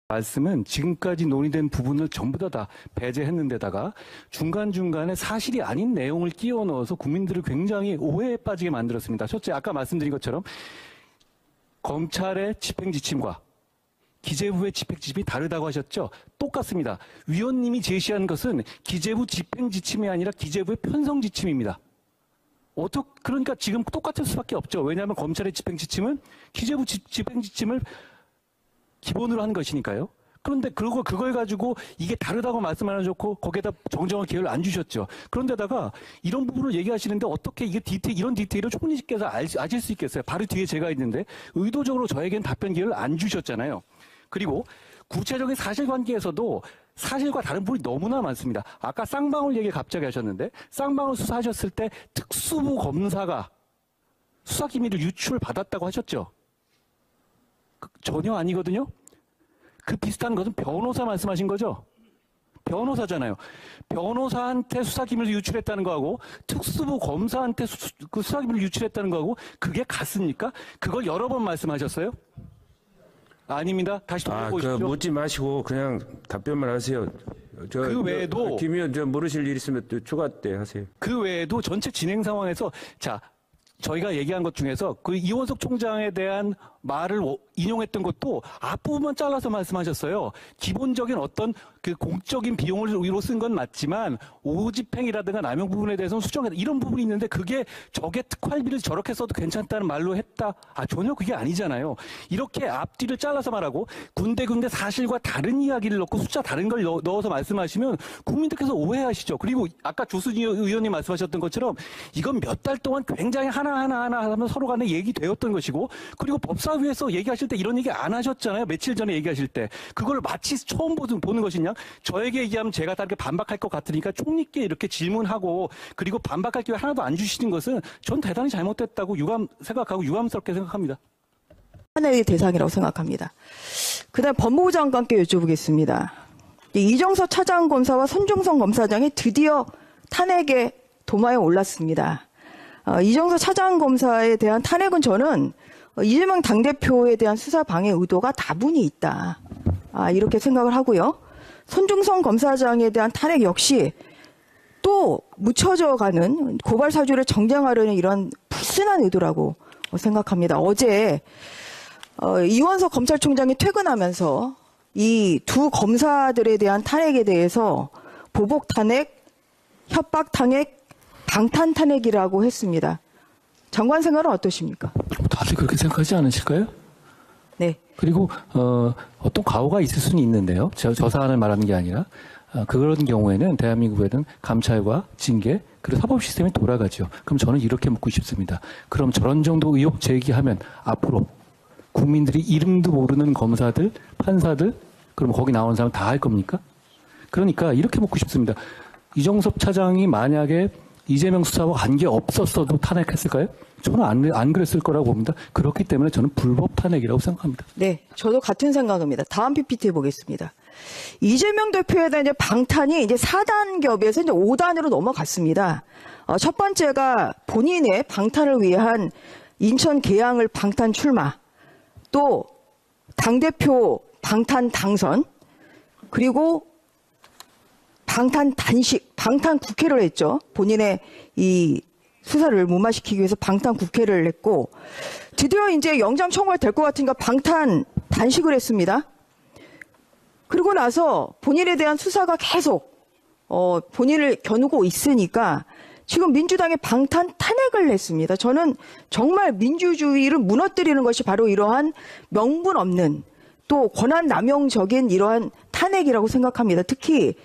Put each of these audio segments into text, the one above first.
말씀은 지금까지 논의된 부분을 전부 다 배제했는데다가 중간중간에 사실이 아닌 내용을 끼워 넣어서 국민들을 굉장히 오해에 빠지게 만들었습니다. 첫째, 아까 말씀드린 것처럼 검찰의 집행지침과 기재부의 집행지침이 다르다고 하셨죠? 똑같습니다. 위원님이 제시한 것은 기재부 집행지침이 아니라 기재부의 편성지침입니다. 그러니까 지금 똑같을 수밖에 없죠. 왜냐하면 검찰의 집행지침은 기재부 집행지침을 기본으로 한 것이니까요. 그런데 그걸 가지고 이게 다르다고 말씀 안 하셨고 거기에다 정정한 기회를 안 주셨죠. 그런데다가 이런 부분을 얘기하시는데 어떻게 이게 이런 디테일을 총리께서 아실 수 있겠어요? 바로 뒤에 제가 있는데 의도적으로 저에겐 답변 기회를 안 주셨잖아요. 그리고 구체적인 사실관계에서도 사실과 다른 부분이 너무나 많습니다. 아까 쌍방울 얘기 갑자기 하셨는데 쌍방울 수사하셨을 때 특수부 검사가 수사기밀을 유출받았다고 하셨죠? 전혀 아니거든요. 그 비슷한 것은 변호사 말씀하신 거죠? 변호사잖아요. 변호사한테 수사기밀을 유출했다는 거하고 특수부 검사한테 그 수사기밀을 유출했다는 거하고 그게 같습니까? 그걸 여러 번 말씀하셨어요? 아닙니다. 다시 돌아보십시오. 묻지 마시고 그냥 답변만 하세요. 그 외에도 김 의원 물으실 일 있으면 또 추가 때 하세요. 그 외에도 전체 진행 상황에서 저희가 얘기한 것 중에서 그 이원석 총장에 대한 말을 인용했던 것도 앞부분만 잘라서 말씀하셨어요. 기본적인 어떤 그 공적인 비용을 위로 쓴 건 맞지만 오집행이라든가 남용 부분에 대해서는 수정했다. 이런 부분이 있는데 그게 저게 특활비를 저렇게 써도 괜찮다는 말로 했다. 전혀 그게 아니잖아요. 이렇게 앞뒤를 잘라서 말하고 군데군데 사실과 다른 이야기를 넣고 숫자 다른 걸 넣어서 말씀하시면 국민들께서 오해하시죠. 그리고 아까 조순희 의원님 말씀하셨던 것처럼 이건 몇 달 동안 굉장히 하나하나 하면 서로 간에 얘기되었던 것이고 그리고 법사위에서 얘기하실 때 이런 얘기 안 하셨잖아요. 며칠 전에 얘기하실 때. 그걸 마치 처음 보는 것이냐. 저에게 얘기하면 제가 다르게 반박할 것 같으니까 총리께 이렇게 질문하고 그리고 반박할 기회 하나도 안 주시는 것은 전 대단히 잘못됐다고 생각하고 유감스럽게 생각합니다. 하나의 대상이라고 생각합니다. 그다음 법무부 장관께 여쭤보겠습니다. 이정섭 차장검사와 손중성 검사장이 드디어 탄핵의 도마에 올랐습니다. 이정섭 차장검사에 대한 탄핵은 저는 이재명 당대표에 대한 수사 방해 의도가 다분히 있다. 이렇게 생각을 하고요. 손중성 검사장에 대한 탄핵 역시 또 묻혀져 가는 고발 사주를 정당화하려는 이런 불순한 의도라고 생각합니다. 어제 이원석 검찰총장이 퇴근하면서 이 두 검사들에 대한 탄핵에 대해서 보복 탄핵, 협박 탄핵, 방탄 탄핵이라고 했습니다. 장관 생각은 어떠십니까? 다들 그렇게 생각하지 않으실까요? 네. 그리고 어떤 과오가 있을 수는 있는데요. 저 사안을 말하는 게 아니라 그런 경우에는 대한민국에는 감찰과 징계 그리고 사법 시스템이 돌아가죠. 그럼 저는 이렇게 묻고 싶습니다. 그럼 저런 정도 의혹 제기하면 앞으로 국민들이 이름도 모르는 검사들, 판사들 그럼 거기 나오는 사람 다 할 겁니까? 그러니까 이렇게 묻고 싶습니다. 이정섭 차장이 만약에 이재명 수사와 관계 없었어도 탄핵했을까요? 저는 안 그랬을 거라고 봅니다. 그렇기 때문에 저는 불법 탄핵이라고 생각합니다. 네, 저도 같은 생각입니다. 다음 PPT 보겠습니다. 이재명 대표에 대한 이제 방탄이 이제 4단계에서 이제 5단으로 넘어갔습니다. 첫 번째가 본인의 방탄을 위한 인천 계양을 방탄 출마, 또 당대표 방탄 당선, 그리고 방탄 단식, 방탄 국회를 했죠. 본인의 이 수사를 무마시키기 위해서 방탄 국회를 했고, 드디어 이제 영장 청구가 될 것 같으니까 방탄 단식을 했습니다. 그리고 나서 본인에 대한 수사가 계속 본인을 겨누고 있으니까 지금 민주당의 방탄 탄핵을 했습니다. 저는 정말 민주주의를 무너뜨리는 것이 바로 이러한 명분 없는 또 권한 남용적인 이러한 탄핵이라고 생각합니다. 특히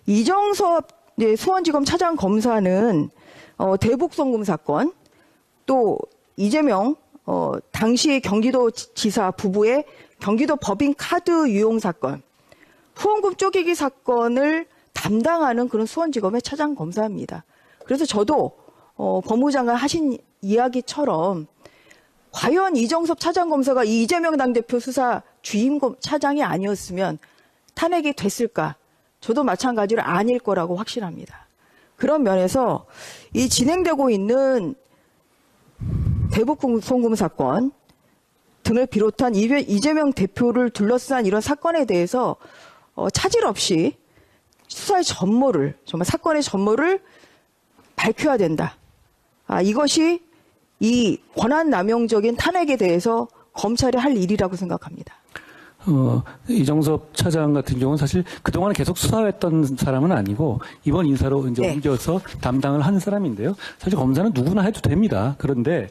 이정섭 수원지검 차장검사는 대북송금 사건, 또 이재명 당시 경기도지사 부부의 경기도 법인카드 유용 사건, 후원금 쪼개기 사건을 담당하는 그런 수원지검의 차장검사입니다. 그래서 저도 법무부 장관 하신 이야기처럼 과연 이정섭 차장검사가 이재명 당대표 수사 주임검 차장이 아니었으면 탄핵이 됐을까? 저도 마찬가지로 아닐 거라고 확신합니다. 그런 면에서 이 진행되고 있는 대북송금 사건, 등을 비롯한 이재명 대표를 둘러싼 이런 사건에 대해서 차질 없이 수사의 전모를, 정말 사건의 전모를 밝혀야 된다. 이것이 이 권한남용적인 탄핵에 대해서 검찰이 할 일이라고 생각합니다. 이정섭 차장 같은 경우는 사실 그동안 계속 수사했던 사람은 아니고 이번 인사로 이제 네. 옮겨서 담당을 하는 사람인데요. 사실 검사는 누구나 해도 됩니다. 그런데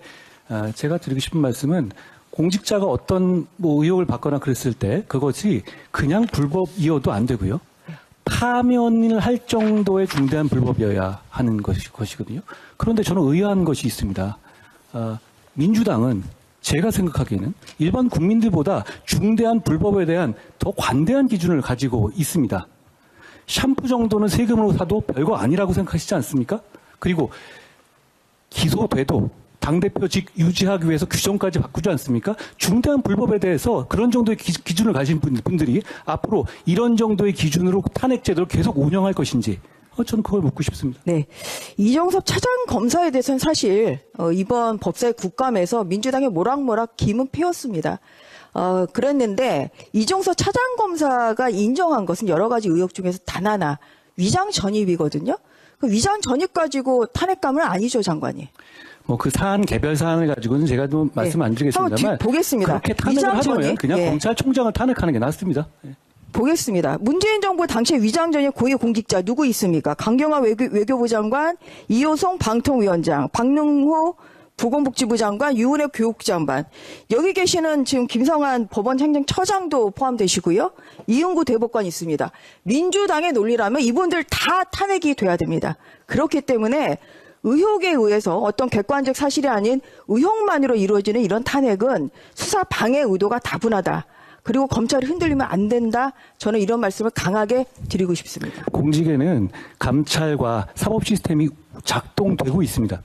제가 드리고 싶은 말씀은 공직자가 어떤 의혹을 받거나 그랬을 때 그것이 그냥 불법이어도 안 되고요. 파면을 할 정도의 중대한 불법이어야 하는 것이거든요. 그런데 저는 의아한 것이 있습니다. 민주당은 제가 생각하기에는 일반 국민들보다 중대한 불법에 대한 더 관대한 기준을 가지고 있습니다. 샴푸 정도는 세금으로 사도 별거 아니라고 생각하시지 않습니까? 그리고 기소돼도 당대표직 유지하기 위해서 규정까지 바꾸지 않습니까? 중대한 불법에 대해서 그런 정도의 기준을 가진 분들이 앞으로 이런 정도의 기준으로 탄핵 제도를 계속 운영할 것인지 저는 그걸 묻고 싶습니다. 네. 이정섭 차장 검사에 대해서는 사실 이번 법사위 국감에서 민주당의 모락모락 김은 피웠습니다. 그랬는데 이정섭 차장 검사가 인정한 것은 여러 가지 의혹 중에서 단 하나, 위장 전입이거든요. 그 위장 전입 가지고 탄핵감은 아니죠, 장관이. 그 사안 개별 사안을 가지고는 제가 좀 말씀 안 드리겠습니다만 한번 보겠습니다. 그렇게 탄핵을 위장 하려면 전입? 그냥 예. 검찰총장을 탄핵하는 게 낫습니다. 예. 보겠습니다. 문재인 정부 당시의 위장 전입 고위 공직자 누구 있습니까? 강경화 외교부 장관, 이호성 방통위원장, 박능호 보건복지부 장관, 유은혜 교육장관. 여기 계시는 지금 김성한 법원행정처장도 포함되시고요. 이은구 대법관 있습니다. 민주당의 논리라면 이분들 다 탄핵이 돼야 됩니다. 그렇기 때문에 의혹에 의해서 어떤 객관적 사실이 아닌 의혹만으로 이루어지는 이런 탄핵은 수사 방해 의도가 다분하다. 그리고 검찰이 흔들리면 안 된다. 저는 이런 말씀을 강하게 드리고 싶습니다. 공직에는 감찰과 사법 시스템이 작동되고 있습니다.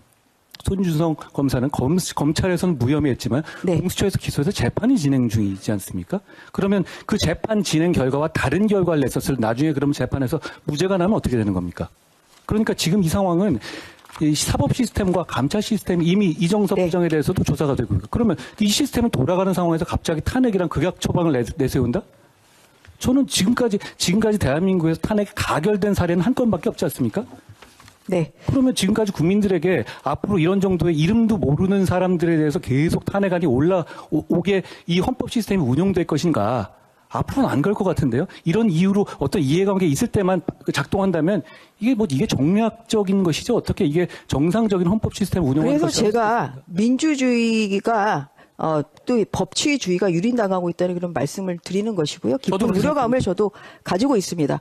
손준성 검사는 검찰에서는 무혐의했지만 네. 공수처에서 기소해서 재판이 진행 중이지 않습니까? 그러면 그 재판 진행 결과와 다른 결과를 냈었을 나중에 그러면 재판에서 무죄가 나면 어떻게 되는 겁니까? 그러니까 지금 이 상황은 이 사법 시스템과 감찰 시스템이 이미 이정섭 네. 부장에 대해서도 조사가 되고 있고 그러면 이 시스템은 돌아가는 상황에서 갑자기 탄핵이란 극약 처방을 내세운다? 저는 지금까지 대한민국에서 탄핵이 가결된 사례는 한 건밖에 없지 않습니까? 네. 그러면 지금까지 국민들에게 앞으로 이런 정도의 이름도 모르는 사람들에 대해서 계속 탄핵안이 올라오게 이 헌법 시스템이 운용될 것인가? 앞으로는 안 갈 것 같은데요. 이런 이유로 어떤 이해관계 있을 때만 작동한다면 이게 정략적인 것이죠. 어떻게 이게 정상적인 헌법 시스템 운영하는 그래서 것이라고 제가 민주주의가 또 법치주의가 유린당하고 있다는 그런 말씀을 드리는 것이고요. 깊은 저도 그렇게 우려감을 저도 가지고 있습니다.